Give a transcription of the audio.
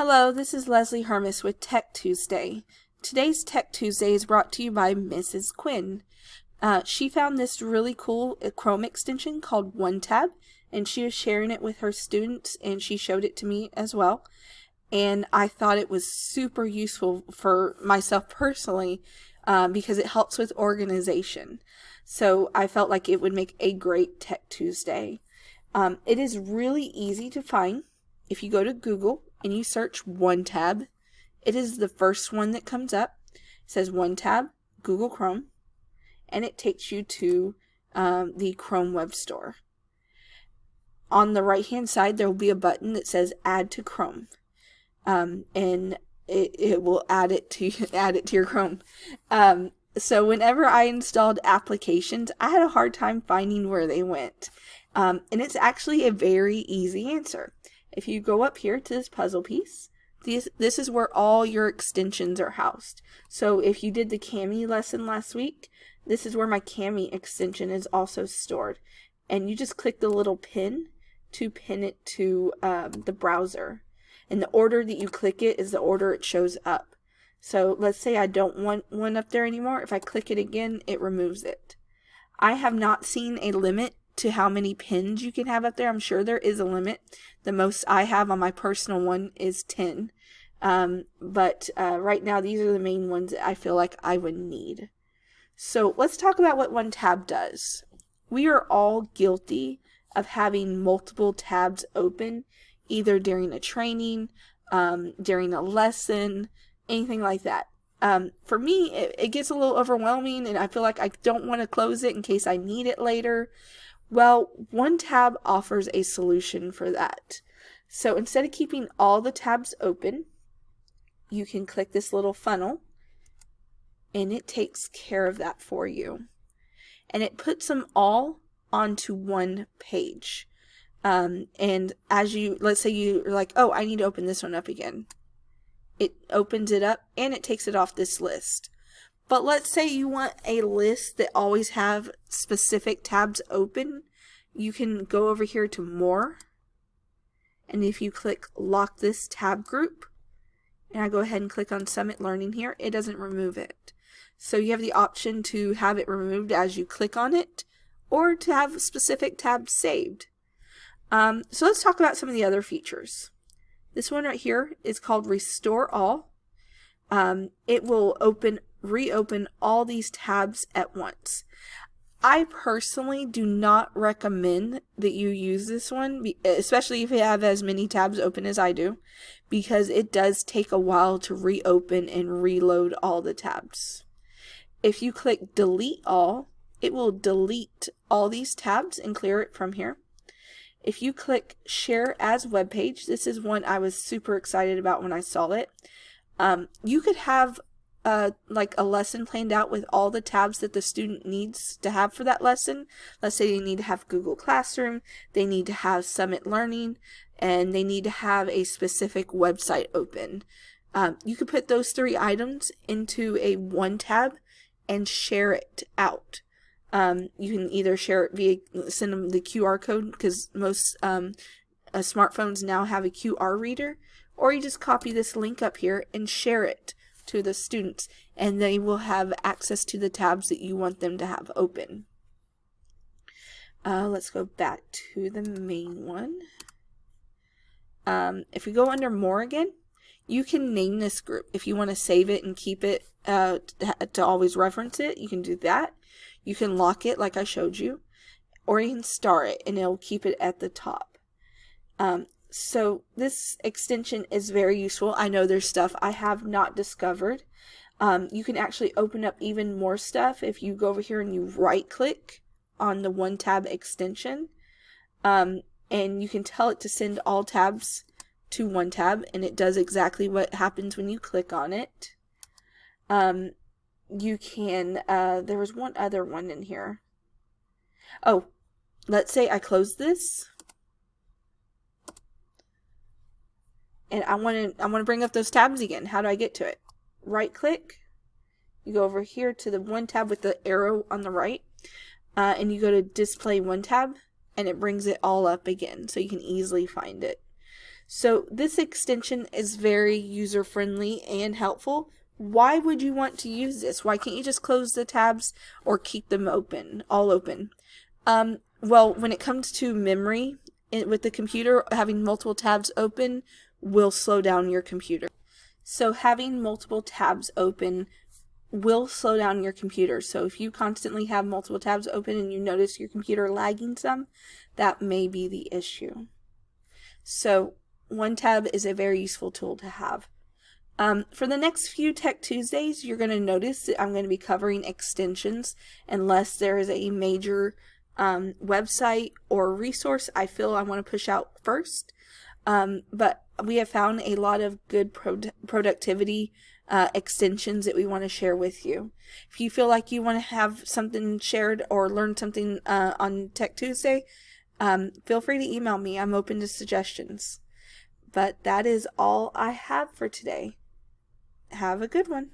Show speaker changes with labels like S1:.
S1: Hello, this is Leslie Hermes with Tech Tuesday. Today's Tech Tuesday is brought to you by Mrs. Quinn. She found this really cool Chrome extension called OneTab, and she was sharing it with her students, and she showed it to me as well. And I thought it was super useful for myself personally because it helps with organization. So I felt like it would make a great Tech Tuesday. It is really easy to find. If you go to Google and you search OneTab, it is the first one that comes up. It says OneTab, Google Chrome, and it takes you to the Chrome Web Store. On the right hand side, there will be a button that says Add to Chrome, and it will add it to your Chrome. So whenever I installed applications, I had a hard time finding where they went, and it's actually a very easy answer. If you go up here to this puzzle piece, this is where all your extensions are housed. So if you did the Cami lesson last week, this is where my Cami extension is also stored. And you just click the little pin to pin it to the browser. And the order that you click it is the order it shows up. So let's say I don't want one up there anymore. If I click it again, it removes it. I have not seen a limit to how many pins you can have up there. I'm sure there is a limit. The most I have on my personal one is 10. But right now these are the main ones that I feel like I would need. So let's talk about what OneTab does. We are all guilty of having multiple tabs open, either during a training, during a lesson, anything like that. For me, it gets a little overwhelming and I feel like I don't want to close it in case I need it later. Well, OneTab offers a solution for that. So instead of keeping all the tabs open, you can click this little funnel and it takes care of that for you. And it puts them all onto one page. And as let's say you're like, oh, I need to open this one up again. It opens it up and it takes it off this list. But let's say you want a list that always have specific tabs open. You can go over here to More. And if you click Lock This Tab Group, and I go ahead and click on Summit Learning here, it doesn't remove it. So you have the option to have it removed as you click on it, or to have specific tabs saved. So let's talk about some of the other features. This one right here is called Restore All. It will reopen all these tabs at once. I personally do not recommend that you use this one, especially if you have as many tabs open as I do, because it does take a while to reopen and reload all the tabs. If you click Delete All, it will delete all these tabs and clear it from here. If you click Share as Web Page, this is one I was super excited about when I saw it. You could have like a lesson planned out with all the tabs that the student needs to have for that lesson. Let's say they need to have Google Classroom, they need to have Summit Learning, and they need to have a specific website open. You could put those 3 items into a OneTab and share it out. You can either share it send them the QR code, because most smartphones now have a QR reader, or you just copy this link up here and share it to the students, and they will have access to the tabs that you want them to have open. Let's go back to the main one. If we go under More again, you can name this group. If you want to save it and keep it to always reference it, you can do that. You can lock it like I showed you, or you can star it and it'll keep it at the top. So this extension is very useful. I know there's stuff I have not discovered. You can actually open up even more stuff if you go over here and you right click on the OneTab extension, and you can tell it to send all tabs to OneTab, and it does exactly what happens when you click on it. You can, there was one other one in here. Oh, let's say I close this. And I want to bring up those tabs again. How do I get to it? Right click. You go over here to the OneTab with the arrow on the right. And you go to Display OneTab. And it brings it all up again. So you can easily find it. So this extension is very user-friendly and helpful. Why would you want to use this? Why can't you just close the tabs or keep them open, all open? Well, when it comes to memory, with the computer, having multiple tabs open will slow down your computer. So having multiple tabs open will slow down your computer. So if you constantly have multiple tabs open and you notice your computer lagging some, that may be the issue. So OneTab is a very useful tool to have. For the next few Tech Tuesdays, you're going to notice that I'm going to be covering extensions unless there is a major website or resource I feel I want to push out first. But we have found a lot of good productivity extensions that we want to share with you. If you feel like you want to have something shared or learn something on Tech Tuesday, feel free to email me. I'm open to suggestions. But that is all I have for today. Have a good one.